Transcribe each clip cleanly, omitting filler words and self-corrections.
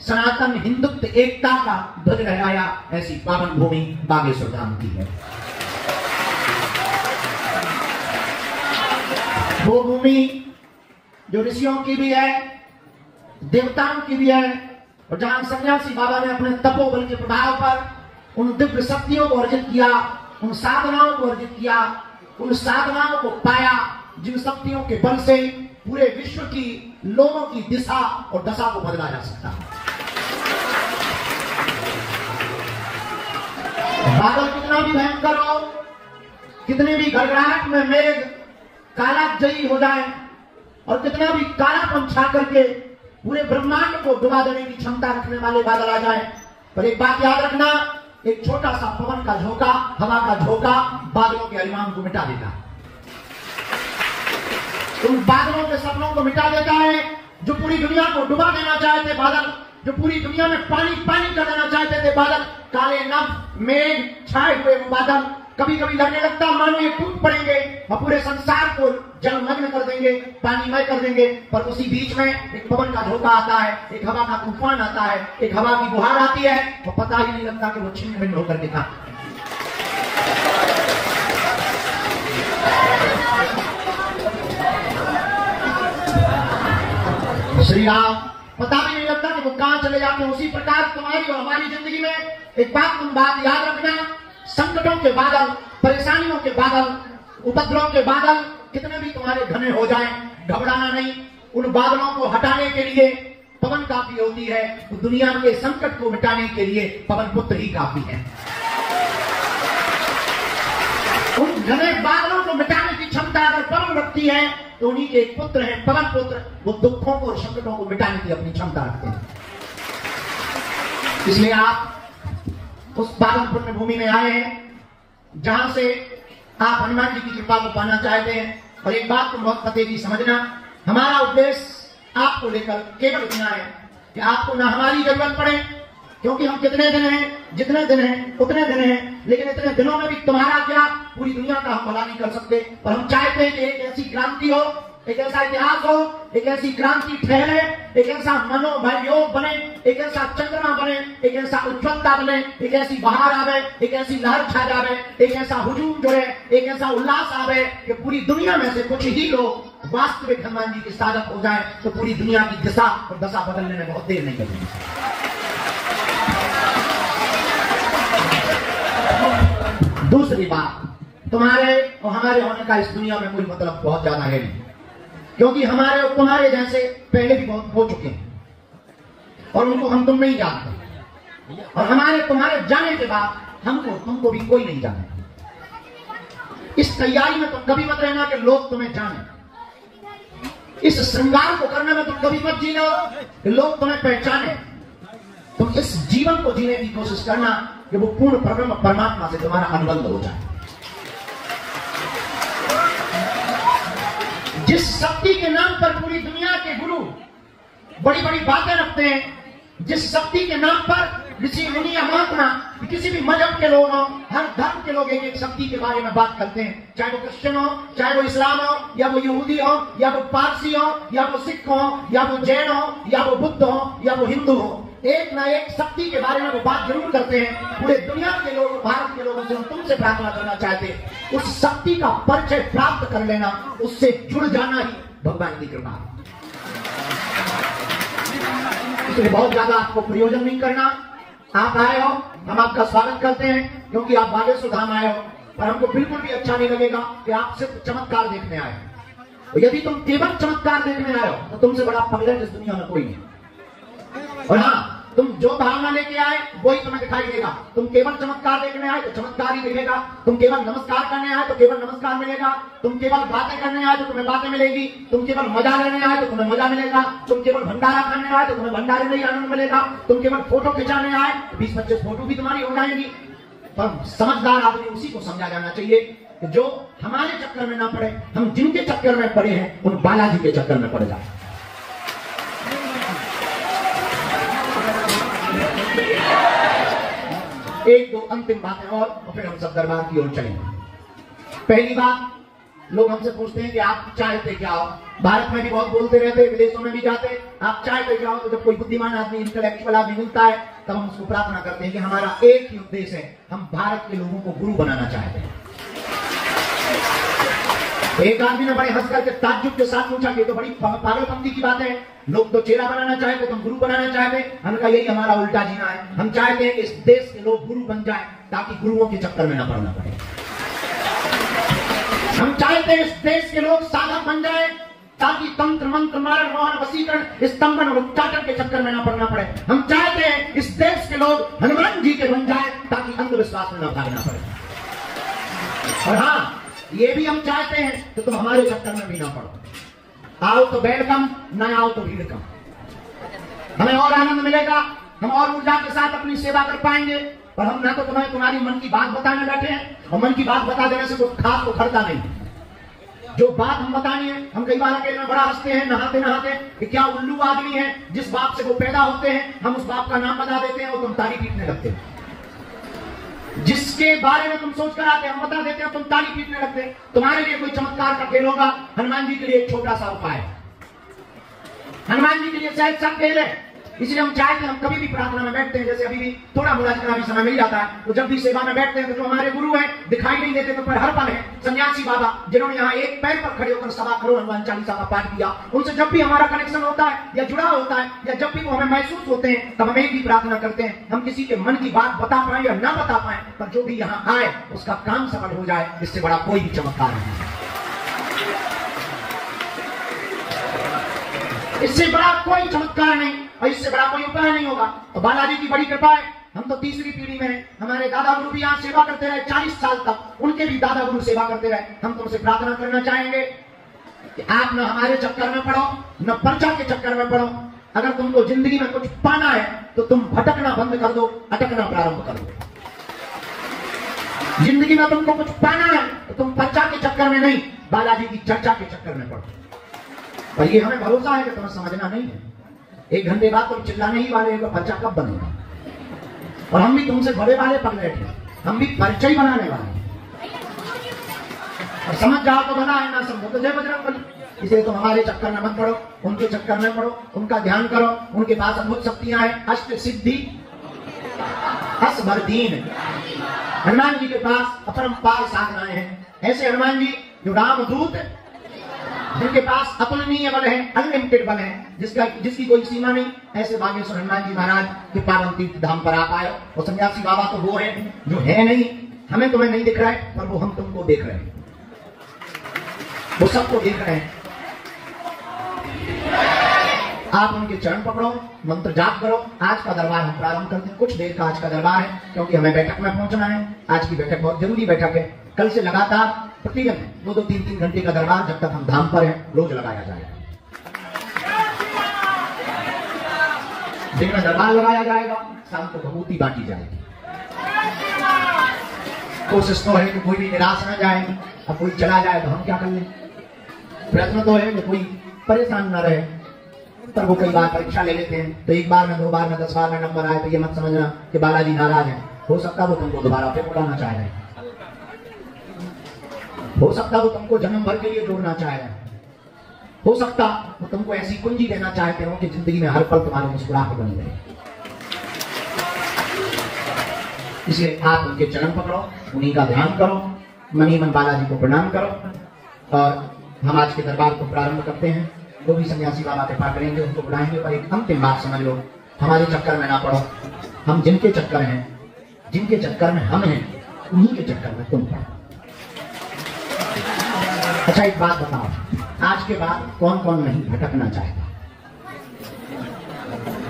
सनातन हिंदुत्व एकता का ध्वज लहराया, ऐसी पावन भूमि बागेश्वर धाम की है। वो भूमि जो ऋषियों की भी है, देवताओं की भी है, और जहां सन्यासी बाबा ने अपने तपोबल के प्रभाव पर उन दिव्य शक्तियों को अर्जित किया, उन साधनाओं को अर्जित किया, उन साधनाओं को पाया जिन शक्तियों के बल से पूरे विश्व की लोगों की दिशा और दशा को बदला जा सकता है। बादल कितना भी भयंकर हो, कितने भी गड़गड़ाहट में मेघ कालाजयी हो जाए और कितना भी कालापन छा करके पूरे ब्रह्मांड को डुबा देने की क्षमता रखने वाले बादल आ जाए, पर एक बात याद रखना, एक छोटा सा पवन का झोंका, हवा का झोंका बादलों के अभिमान को मिटा देता है। उन बादलों के सपनों को मिटा देता है जो पूरी दुनिया को डुबा देना चाहते बादल, जो पूरी दुनिया में पानी पानी कर देना चाहते थे बादल, काले नभ मेघ छाए हुए वो बादल कभी कभी लगने लगता मानो ये टूट पड़ेंगे और पूरे संसार को जलमग्न कर देंगे, पानीमय कर देंगे, पर उसी बीच में एक पवन का झोंका आता है, एक हवा का तूफान आता है, एक हवा की बुहार आती है, तो पता ही नहीं लगता कि वो छिन्न भिन्न होकर दिखा। श्री राम, पता भी नहीं लगता कि वो कहां चले जाते हैं। उसी प्रकार तुम्हारी और हमारी जिंदगी में एक बात याद रखना, संकटों के बादल, परेशानियों के बादल, उपद्रव के बादल कितने भी तुम्हारे घने हो जाएं, घबराना नहीं। उन बादलों को हटाने के लिए पवन काफी होती है, तो दुनिया के संकट को मिटाने के लिए पवन पुत्र ही काफी है। उन घने बादलों को मिटाने की क्षमता अगर पवन रखती है तो उन्हीं के एक पुत्र है पवन पुत्र, वो दुखों को और संकटों को मिटाने की अपनी क्षमता रखते हैं। इसलिए आप उस पावन पुण्य भूमि में आए हैं जहां से आप हनुमान जी की कृपा को पाना चाहते हैं। और एक बात तो बहुत पते की समझना, हमारा उद्देश्य आपको लेकर केवल इतना है कि आपको ना हमारी जरूरत पड़े, क्योंकि हम कितने दिन हैं, जितने दिन हैं उतने दिन हैं, लेकिन इतने दिनों में भी तुम्हारा क्या, पूरी दुनिया का हम भला नहीं कर सकते। पर हम चाहते हैं कि एक ऐसी क्रांति हो, एक ऐसा इतिहास हो, एक ऐसी क्रांति ठहरे, एक ऐसा मनोयोग बने, एक ऐसा चंद्रमा बने, एक ऐसा उज्ज्वलता बने, एक ऐसी बहार आवे, एक ऐसी लहर छा जावे, एक ऐसा हुजूम जुड़े, एक ऐसा उल्लास आवे कि पूरी दुनिया में से कुछ ही लोग वास्तविक हनुमान जी के साधक हो जाए, तो पूरी दुनिया की दिशा और दशा बदलने में बहुत देर नहीं लगेगी। दूसरी बात, तुम्हारे और हमारे होने का इस दुनिया में कोई मतलब बहुत ज्यादा है नहीं, क्योंकि हमारे और तुम्हारे जैसे पहले भी बहुत हो चुके हैं और उनको हम तुम नहीं जानते, और हमारे तुम्हारे जाने के बाद हमको तुमको भी कोई नहीं जाने। इस तैयारी में तुम कभी मत रहना कि लोग तुम्हें जाने, इस श्रृंगार को करने में तुम कभी मत जीना कि लोग तुम्हें पहचाने। तुम इस जीवन को जीने की कोशिश करना कि वो पूर्ण परमात्मा से तुम्हारा अनुबंध हो जाए। जिस शक्ति के नाम पर पूरी दुनिया के गुरु बड़ी बड़ी बातें रखते हैं, जिस शक्ति के नाम पर ऋषि मुनि या महात्मा, किसी भी मजहब के लोग हों, हर धर्म के लोग एक शक्ति के बारे में बात करते हैं, चाहे वो क्रिश्चियन हो, चाहे वो इस्लाम हो, या वो यहूदी हो, या वो पारसी हो, या वो सिख हो, या वो जैन हो, या वो बुद्ध हो, या वो हिंदू हो, एक ना एक शक्ति के बारे में वो बात जरूर करते हैं। पूरे दुनिया के लोग, भारत के लोगों से हम तुमसे प्रार्थना करना चाहते हैं, उस शक्ति का परिचय प्राप्त कर लेना, उससे जुड़ जाना ही भगवान की कृपा है। इसलिए बहुत ज्यादा आपको प्रयोजन नहीं करना। आप आए हो, हम आपका स्वागत करते हैं, क्योंकि आप बागेश्वर धाम आए हो, पर हमको बिल्कुल भी अच्छा नहीं लगेगा कि आप सिर्फ चमत्कार देखने आए हो। यदि तुम केवल चमत्कार देखने आए हो तो तुमसे बड़ा पगलेट इस दुनिया में कोई नहीं। और हाँ, तुम जो भावना लेके आए वही तुम्हें दिखाई देगा। तुम केवल चमत्कार देखने आए तो चमत्कार ही दिखेगा, तुम केवल नमस्कार करने आए तो केवल नमस्कार मिलेगा, तुम केवल बातें करने आए तो तुम्हें बातें मिलेगी, तुम केवल मजा लेने आए तो तुम्हें मजा मिलेगा, तुम केवल भंडारा खाने आए तो तुम्हें भंडारे में ही आनंद मिलेगा, तुम केवल फोटो खिंचाने आए 20-25 फोटो भी तुम्हारी हो जाएंगी। पर समझदार आदमी उसी को समझा जाना चाहिए कि जो हमारे चक्कर में ना पड़े, हम जिनके चक्कर में पड़े हैं उन बालाजी के चक्कर में पड़ जाए। एक दो अंतिम बातें और फिर हम सब दरबार की ओर चलेंगे। पहली बात, लोग हमसे पूछते हैं कि आप चाहते क्या हो। भारत में भी बहुत बोलते रहते, विदेशों में भी जाते, आप चाहते क्या हो। तो जब कोई बुद्धिमान आदमी, इंटेलेक्चुअल आदमी मिलता है, तब हम उसको प्रार्थना करते हैं कि हमारा एक ही उद्देश्य है, हम भारत के लोगों को गुरु बनाना चाहते हैं। एक आदमी ने बड़े हंस करके ताज्जुब के साथ पूछा कि तो बड़ी पागलपंती की बात है, लोग तो चेला बनाना चाहते, तुम गुरु बनाना चाहते। हम कहा यही हमारा उल्टा जीना है। हम चाहते हैं कि इस देश के लोग गुरु बन जाएं, ताकि गुरुओं के चक्कर में न पड़ना पड़े। हम चाहते हैं इस देश के लोग साधक बन जाएं, ताकि तंत्र मंत्र मारण मोहन वसीकरण स्तंभन और उच्चाटन के चक्कर में न पड़ना पड़े। हम चाहते हैं इस देश के लोग हनुमान जी के बन जाएं, ताकि अंधविश्वास में न भागना पड़े। और हाँ, ये भी हम चाहते हैं कि तुम हमारे चक्कर में भी ना पड़ो। आओ तो वेलकम, न आओ तो भीड़ कम। हमें और आनंद मिलेगा, हम और ऊर्जा के साथ अपनी सेवा कर पाएंगे। और हम ना तो तुम्हें तुम्हारी मन की बात बताने बैठे हैं, और मन की बात बता देने से कुछ खास उखड़ता नहीं। जो बात हम बतानी है, हम कई बार अकेले में बड़ा हंसते हैं नहाते नहाते कि क्या उल्लू आदमी है। जिस बाप से वो पैदा होते हैं, हम उस बाप का नाम बता देते हैं और तुम ताली पीटने लगते हैं। जिसके बारे में तुम सोच कर आते, हम बता देते हैं, तुम ताली पीटने लगते हैं। तुम्हारे लिए कोई चमत्कार का खेल होगा, हनुमान जी के लिए एक छोटा सा उपाय, हनुमान जी के लिए शायद सा खेल है। इसलिए हम चाहते हैं, हम कभी भी प्रार्थना में बैठते हैं, जैसे अभी भी थोड़ा मोड़ा जितना भी समय मिल जाता है, तो जब भी सेवा में बैठते हैं, तो जो हमारे गुरु हैं दिखाई नहीं देते, तो पर हर पल है सन्यासी बाबा, जिन्होंने यहाँ एक पैर पर खड़े होकर 1.25 करोड़ हनुमान चालीसा का पाठ किया। उनसे जब भी हमारा कनेक्शन होता है या जुड़ा होता है, या जब भी वो हमें महसूस होते हैं, तब हम एक ही प्रार्थना करते हैं, हम किसी के मन की बात बता पाए या ना बता पाए, पर जो भी यहाँ आए उसका काम सफल हो जाए। इससे बड़ा कोई भी चमत्कार नहीं, इससे बड़ा कोई चमत्कार नहीं, और इससे बड़ा कोई उपाय नहीं होगा। तो बालाजी की बड़ी कृपा है, हम तो तीसरी पीढ़ी में हैं। हमारे दादा गुरु भी यहाँ सेवा करते रहे 40 साल तक, उनके भी दादा गुरु सेवा करते रहे। हम तुमसे प्रार्थना करना चाहेंगे कि आप न हमारे चक्कर में पड़ो, न पर्चा के चक्कर में पड़ो। अगर तुमको जिंदगी में कुछ पाना है, तो तुम भटकना बंद कर दो, अटकना प्रारंभ कर दो। जिंदगी में तुमको कुछ पाना है, तो तुम पर्चा के चक्कर में नहीं, बालाजी की चर्चा के चक्कर में पड़ो। और ये हमें भरोसा है कि तुम्हें समझना नहीं है। 1 घंटे बाद तुम चिल्लाने ही वाले हो, पर्चा कब बनेगा। और हम भी तुमसे बड़े वाले पकड़ बैठे, हम भी परिचय बनाने वाले हैं। और समझ जाओ तो भला है, ना समझो तो जय बजरंगबली। इसलिए तुम हमारे चक्कर में मत पड़ो, उनके चक्कर में पड़ो, उनका ध्यान करो। उनके पास अद्भुत शक्तियां हैं, अष्ट सिद्धि असबरदीन। हनुमान जी के पास अपरंपार साधनाएं हैं। ऐसे हनुमान जी जो रामदूत, जिनके पास अतुलनीय बल है, अनलिमिटेड बल है, जिसकी कोई सीमा नहीं। ऐसे बागेश्वर हनुमान जी महाराज के पावन तीर्थ धाम पर आप आए। और सन्यासी बाबा तो वो है जो है नहीं, हमें तुम्हें नहीं दिख रहा है, पर वो हम तुमको देख रहे हैं, वो सबको देख रहे हैं। आप उनके चरण पकड़ो, मंत्र जाप करो। आज का दरबार हम प्रारंभ करते हैं। कुछ देर का आज का दरबार है, क्योंकि हमें बैठक में पहुंचना है। आज की बैठक बहुत जरूरी बैठक है। कल से लगातार प्रतिदिन 2-3 घंटे का दरबार, जब तक हम धाम पर हैं, रोज लगाया जाएगा। दिन में दरबार लगाया जाएगा, शाम को भभूति बांटी जाएगी। कोशिश तो है कि कोई भी निराश न जाए। अब कोई चला जाए तो हम क्या कर लें। प्रयत्न तो है कि कोई परेशान न रहे, पर वो कई बार परीक्षा ले लेते हैं। तो 1 बार में, 2 बार में, 10 बार में नंबर आए तो ये मत समझना कि बालाजी नाराज है। हो सकता है वो तुमको दोबारा फिर बुलाना चाह रहे हैं, हो सकता वो तुमको जन्म भर के लिए जोड़ना चाह रहे हैं, हो सकता वो तुमको ऐसी कुंजी देना चाहते हो कि जिंदगी में हर पल तुम्हारे मुस्कुराहट बनी रहे। इसलिए आप उनके चरण पकड़ो, उन्हीं का ध्यान करो, मन ही मन बालाजी को प्रणाम करो। और हम आज के दरबार को प्रारंभ करते हैं। वो भी सन्यासी बाबा कृपा करेंगे, उनको बुलाएंगे। पर एक अंतिम बात समझ लो, हमारे चक्कर में ना पड़ो। हम जिनके चक्कर हैं, जिनके चक्कर में हम हैं, उन्हीं के चक्कर में तुम पड़ो। अच्छा, एक बात बताओ, आज के बाद कौन कौन नहीं भटकना चाहेगा?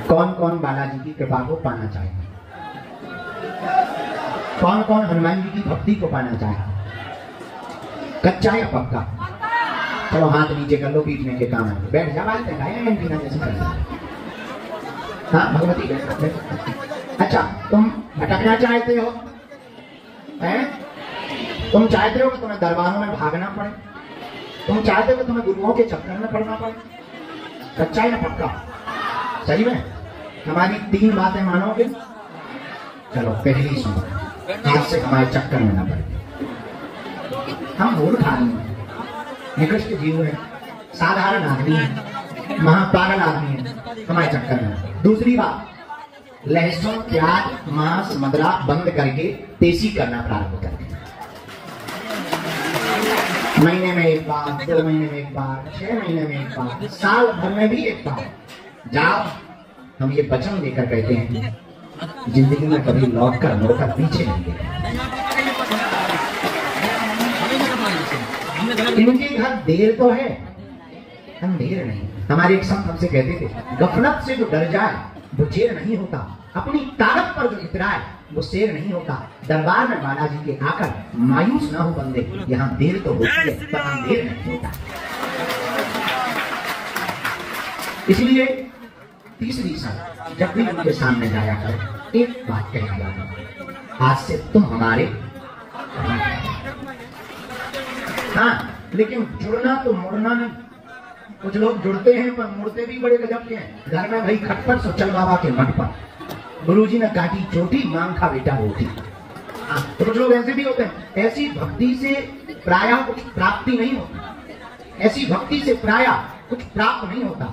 कौन कौन बालाजी की कृपा को पाना चाहेगा? कौन कौन हनुमान जी की भक्ति को पाना चाहेगा? कच्चा या पक्का? चलो हाथ नीचे कर लो, पीटने के काम है। बैठ जा, बात है। हाँ भगवती बैठ। अच्छा, तुम भटकना चाहते हो? तुम चाहते हो कि तुम्हें दरबारों में भागना पड़े? तुम चाहते हो कि तुम्हें गुरुओं के चक्कर में पड़ना पड़े? कच्चा या पक्का? सही में हमारी 3 बातें मानोगे? चलो पहली सुनो, आज से हमारे चक्कर में ना पड़े। हम भूल खा रहे हैं, निकृष्ट जीव है, साधारण आदमी है, महापागल आदमी है हमारे चक्कर में। दूसरी बात, लहसुन प्याज मांस मदरा बंद करके तेजी करना प्रारंभ कर दिया। महीने में एक बार, 2 महीने में एक बार, 6 महीने में एक बार, साल भर में भी एक बार जाओ। हम ये वचन देकर कहते हैं जिंदगी में कभी लौट कर मुड़कर पीछे नहीं गए। इनके घर देर तो है, अंधेर नहीं। हमारे एक संत हमसे कहते थे, गफलत से जो डर जाए वो शेर नहीं होता, अपनी ताकत पर जो इतराए वो शेर नहीं होता। दरबार में बालाजी के आकर मायूस ना हो बंदे, यहाँ देर तो होती है पर अंधेर नहीं होता। इसलिए तीसरी साल जब भी उनके सामने जाया कर एक बात कह दिया, आज से तुम हमारे। हाँ, लेकिन जुड़ना तो मुड़ना नहीं। कुछ लोग जुड़ते हैं पर मुड़ते भी बड़े गजब के हैं। घर में भाई खटपट सोचल बाबा के मठ पर गुरुजी ने काटी चोटी, मांग खा बेटा रोटी। तो कुछ लोग ऐसे भी होते हैं। ऐसी भक्ति से प्रायः कुछ प्राप्ति नहीं होती, ऐसी भक्ति से प्रायः कुछ प्राप्त नहीं होता।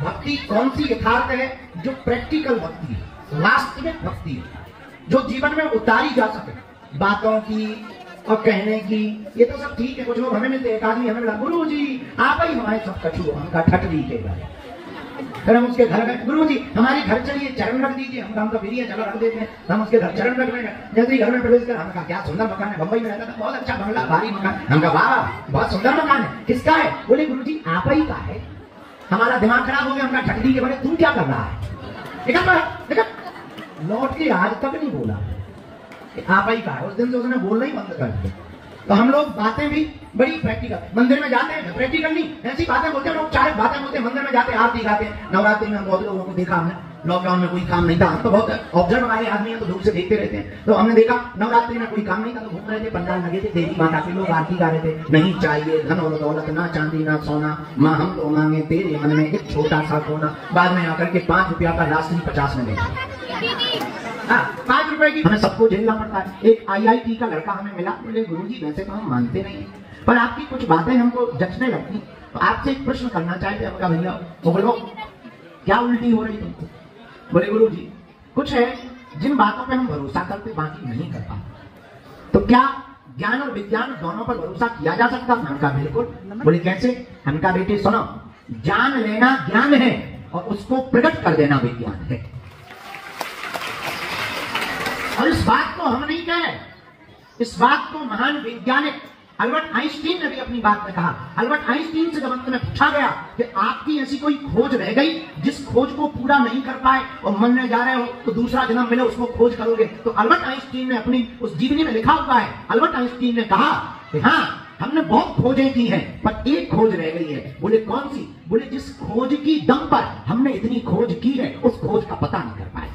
भक्ति कौन सी यथार्थ है? जो प्रैक्टिकल भक्ति है, वास्तविक भक्ति है, जो जीवन में उतारी जा सके। बातों की और कहने की ये तो सब ठीक है। कुछ लोग हमें मिलते, एक आदमी हमें मिला, गुरु जी आप ही हमारे सब कछुओं हमका ठटरी के गए। फिर हम उसके घर गए, गुरु जी हमारे घर चलिए चरण रख दीजिए। हम तो फिर चलो रख देते हैं। हम उसके घर चरण रख रहे। जैसे ही घर में प्रवेश कर, हमका क्या सुंदर मकान है, बंबई में रहता था, बहुत अच्छा बंगला भारी मकान। हमका वाह बहुत सुंदर मकान है, किसका है? बोले गुरु जी आप ही का है। हमारा दिमाग खराब हो गया, हमका ठटरी के बड़े तू क्या कर रहा है? लौट के आज तक नहीं बोला आप ही का है। उस दिन से उसने बोलना ही बंद कर दिया। तो हम लोग बातें भी बड़ी प्रैक्टिकल, मंदिर में जाते हैं प्रैक्टिकल नहीं, ऐसी बातें बोलते हैं लोग, 4 बातें बोलते हैं। मंदिर में जाते हैं, आरती गाते हैं। नवरात्रि में हम बहुत लोगों को देखा, हमने लॉकडाउन में कोई काम नहीं था। हम तो बहुत ऑब्जर्व वाले आदमी हैं, तो दूर से देखते रहते हैं। तो हमने देखा नवरात्रि में कोई काम नहीं था, तो घूम रहे थे, पंडाल लगे थे, देवी माता के लोग आरती गा रहे थे। नहीं चाहिए धन और दौलत, ना चांदी ना सोना, माँ हम तो मांगे तेरे मन में एक छोटा सा कोना। बाद में आकर के 5 रुपया का राशि 50 में देते। 5 रुपए की हमें सबको झेलना पड़ता है। एक IIT का लड़का हमें मिला, बोले गुरुजी वैसे तो हम मानते नहीं पर आपकी कुछ बातें हमको जचने लगती, तो आपसे एक प्रश्न करना चाहते हैं। भैया वो बोलो क्या उल्टी हो रही तुमको? बोले गुरुजी कुछ है जिन बातों पे हम भरोसा करते बाकी नहीं कर पाते, तो क्या ज्ञान और विज्ञान दोनों पर भरोसा किया जा सकता? हमका बिल्कुल। बोले कैसे? हमका बेटे सुनो, जान लेना ज्ञान है और उसको प्रकट कर देना विज्ञान है। और इस बात को हम नहीं कह रहे, इस बात को महान वैज्ञानिक अल्बर्ट आइंस्टीन ने भी अपनी बात में कहा। अल्बर्ट आइंस्टीन से जब अंत में पूछा गया कि आपकी ऐसी कोई खोज रह गई जिस खोज को पूरा नहीं कर पाए और मरने जा रहे हो तो दूसरा जन्म मिले उसको खोज करोगे, तो अल्बर्ट आइंस्टीन ने अपनी उस जीवनी में लिखा हुआ है, अल्बर्ट आइंस्टीन ने कहा कि हाँ हमने बहुत खोजें की हैं पर एक खोज रह गई है। बोले कौन सी? बोले जिस खोज की दम पर हमने इतनी खोज की है उस खोज का पता नहीं कर पाए।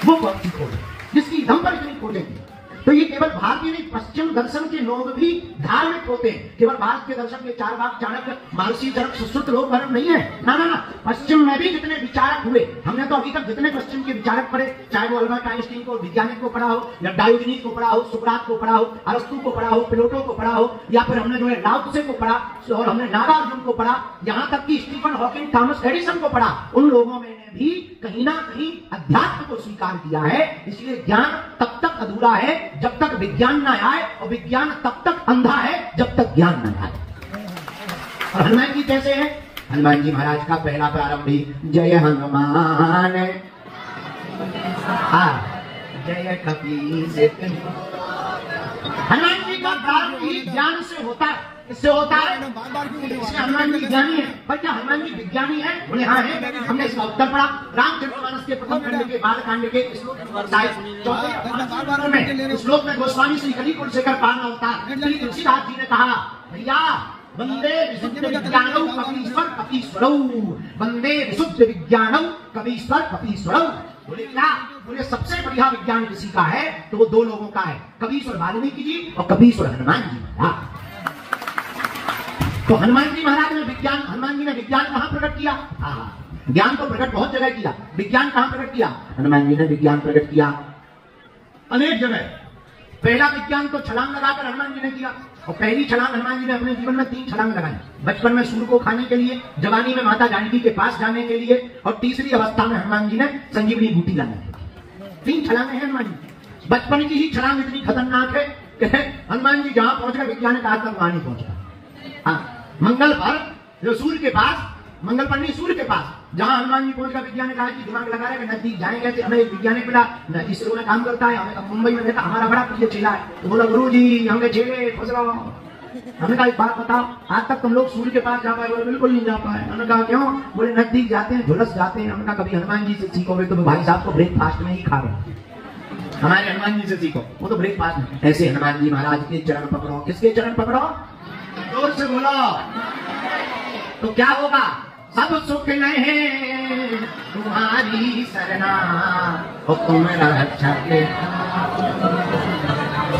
वो कौन सी खोज है जिसकी दम पर इतनी खोजें की? तो ये केवल भारतीय नहीं, पश्चिम दर्शन के लोग भी धार्मिक होते हैं। केवल भारत के दर्शन के चारवाक, चाणक्य, महर्षि, जनक, सुश्रुत लोग धर्म नहीं है। ना ना ना, पश्चिम में भी जितने विचारक हुए, हमने तो अभी तक जितने पश्चिम के विचारक पढ़े, चाहे वो अल्बर्ट आइंस्टीन को, वैज्ञानिक को पढ़ा हो, या डायोजनीस को पढ़ा हो, सुकरात को पढ़ा हो, अरस्तु को पढ़ा हो, प्लेटो को पढ़ा हो, या फिर हमने जो है लाओ त्से को पढ़ा और हमने नागार्जुन को पढ़ा, यहाँ तक कि स्टीफन हॉकिंग, थॉमस एडिसन को पढ़ा, उन लोगों में भी कहीं ना कहीं अध्यात्म को स्वीकार किया है। इसलिए ज्ञान तब तक अधूरा है जब तक विज्ञान न आए, और विज्ञान तब तक अंधा है जब तक ज्ञान न आए। और हनुमान जी कैसे हैं? हनुमान जी महाराज का पहला प्रारंभ ही जय हनुमान, जय कपीस। हनुमान जी का प्रारंभ ही ज्ञान से होता है। इससे होता है इसलिए हनुमान जी ज्ञानी है। पर क्या हनुमान जी विज्ञानी है? बोले हाँ है। हमने इसका उत्तर पढ़ा रामचरितमानस के प्रथम खंड के बालकांड के श्लोक में गोस्वामी श्री कलिकुल शेखर पारना अवतार श्री तुलसीदास जी ने कहा, भैया वंदे विशुद्ध विज्ञानौ कपीश्वर कपीश्वरौ, वंदे विशुद्ध विज्ञानौ कपीश्वर कपीश्वरौ। बोले क्या? बोले सबसे बढ़िया विज्ञान किसी का है तो वो 2 लोगों का है, कपीश्वर वाल्मीकि जी और कपीश्वर हनुमान जी महाराज। तो हनुमान जी महाराज ने विज्ञान, हनुमान जी ने विज्ञान कहां प्रकट किया? ज्ञान तो प्रकट बहुत जगह किया, विज्ञान कहां प्रकट किया? हनुमान जी ने विज्ञान प्रकट किया अनेक जगह। पहला विज्ञान तो छलांग लगाकर हनुमान जी ने किया। और पहली छलांग हनुमान जी ने अपने जीवन में 3 छलांग लगाई। बचपन में सूर्य को खाने के लिए, जवानी में माता जानकी के पास जाने के लिए, और तीसरी अवस्था में हनुमान जी ने संजीवनी बूटी लाने के लिए। 3 छलांगे हैं हनुमान जी। बचपन की ही छलांग इतनी खतरनाक है कि हनुमान जी जहां पहुंच गए वैज्ञानिक आज तक वहां नहीं पहुंचा। मंगल पर जो सूर्य के पास, मंगल पर नहीं सूर्य के पास जहां हनुमान जी पहुंच गए, वैज्ञानिक आज की दिमाग लगा रहे नजदीक जाएंगे। हमें एक वैज्ञानिक मिला, इसरो में काम करता है, हमें मुंबई में देखा, हमारा बड़ा प्रिय चेला है। तो बोला गुरु जी हमने चेले खुश रहो। हमने कहा एक बात बताओ, आज तक तुम लोग सूर्य के पास जा पाए? बोले बिल्कुल नहीं जा पाए। हमने कहा क्यों? बोले नजदीक जाते हैं झुलस जाते हैं। हमने कहा कभी हनुमान जी से सीखोगे तो भाई साहब को ब्रेकफास्ट में ही खा रहे, हमारे हनुमान जी से सीखो, वो तो ब्रेकफास्ट में। ऐसे हनुमान जी महाराज के चरण पकड़ो। किसके चरण पकड़ो? जोर से बोलो तो क्या होगा? सब सुख नहीं तुम्हारी सरना और तुम रक्षक।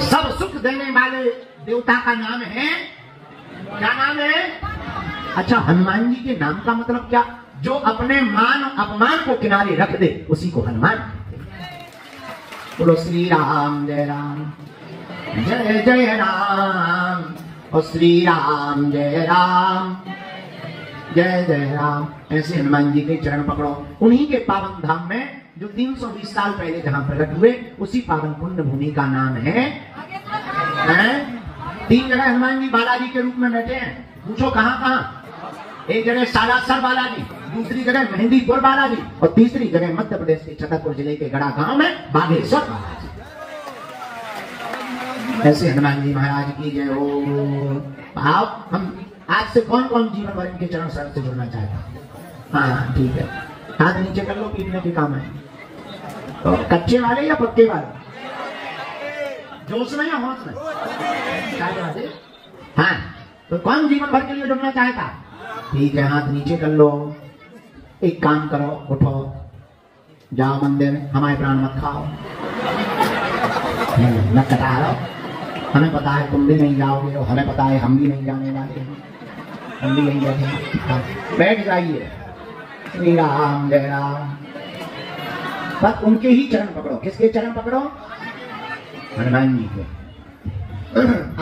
सब सुख देने वाले देवता का नाम है, क्या नाम है? अच्छा, हनुमान जी के नाम का मतलब क्या? जो अपने मान अपमान को किनारे रख दे उसी को हनुमान। बोलो श्री राम जय राम, जय जय राम, और श्री राम जय राम, जय जय राम। ऐसे हनुमान जी के चरण पकड़ो। उन्हीं के पावन धाम में जो 320 साल पहले जहां प्रकट हुए, उसी पावन पुण्य भूमि का नाम है 3 जगह हनुमान जी बालाजी के रूप में बैठे हैं। पूछो कहां कहां? एक जगह सालासर बालाजी, दूसरी जगह मेहंदीपुर बालाजी, और तीसरी जगह मध्य प्रदेश के छतरपुर जिले के गड़ा गांव में बागेश्वर बालाजी। ऐसे हनुमान जी महाराज की जय हो। आप हम आज से कौन कौन जीवन भर इनके चरण शरण से जुड़ना चाहता? हाँ ठीक है, हाथ नीचे कर लो, पीटने के काम है। तो कच्चे वाले या पक्के वाले? जोश में या होश में? हाँ, तो कौन जीवन भर के लिए जुड़ना चाहता? ठीक है, हाथ नीचे कर लो। एक काम करो, उठो, जाओ मंदिर, हमारे प्राण मत खाओ, न कटा लो। हमें पता है तुम भी नहीं जाओगे, और हमें पता है हम भी नहीं जाने वाले हैं, हम भी नहीं जाते। बैठ जाइए। श्री राम जय राम। बस उनके ही चरण पकड़ो। किसके चरण पकड़ो? हनुमान जी के।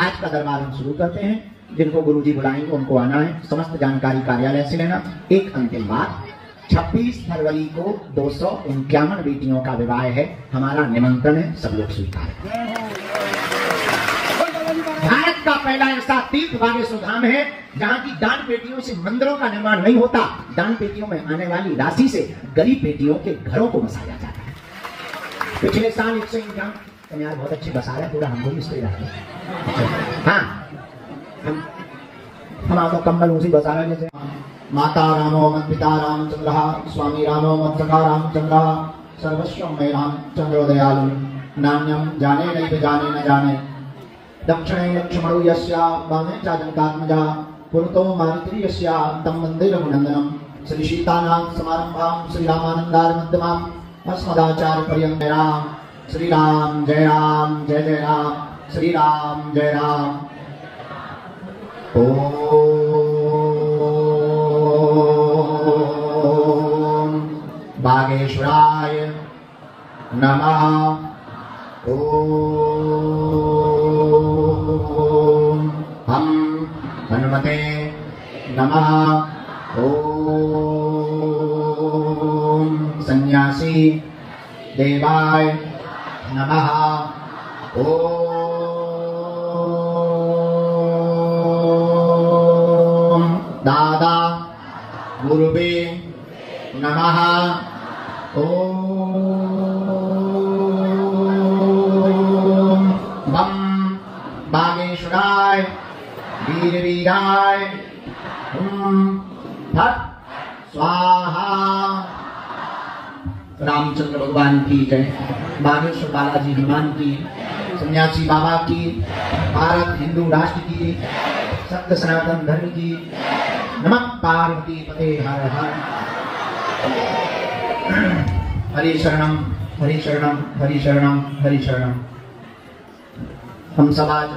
आज का दरबार हम शुरू करते हैं। जिनको गुरु जी बुलाएंगे उनको आना है। समस्त जानकारी कार्यालय से लेना। एक अंतिम बात, 26 फरवरी को 251 बेटियों का विवाह है। हमारा निमंत्रण है, सब लोग स्वीकार करें। भारत का पहला ऐसा तीर्थ बागेश्वर धाम है जहाँ की दान पेटियों से मंदिरों का निर्माण नहीं होता। दान पेटियों में आने वाली राशि से गरीब बेटियों के घरों को बसाया जाता है। पिछले साल 151 यार बहुत अच्छे बसा रहे, थोड़ा हमको भी इस पे। हाँ, हम आपको कम्बल उसी बसा रहे जैसे माता रामो मत पिता रामचंद्र, स्वामी रामो मत सखा रामचंद्र, सर्वस्व में रामचंद्र दयालु, नान्यम जाने नहीं जाने न जाने, दक्षिणे लक्ष्मणो यस्या वामे च जनकात्मजा, पुरतो मारुति यस्या तम वन्दे रघुनन्दनम। श्री सीतानाथ समारंभां श्री रामानंदार मध्यमां अस्मदाचार्य पर्यन्तं। राम श्री राम जय राम, जय जय राम, श्री राम जय राम। ओम बागेश्वराय नमः। ओम हम हनुमते नमः। ओम सन्यासी देवाय नमः। ओम दादा गुरुवे नमः। ओम बम बागेश्वराय वीर वीराय भट स्वाहा। रामचंद्र भगवान की जय, बागेश्वर बालाजी हनुमान की, सन्यासी बाबा की, भारत हिंदू राष्ट्र की, सत्य सनातन धर्म की। नमः पार्वती पते हर हर। हरि शरणम हरि शरणम हरि शरणम हरि शरणम। हम सब आज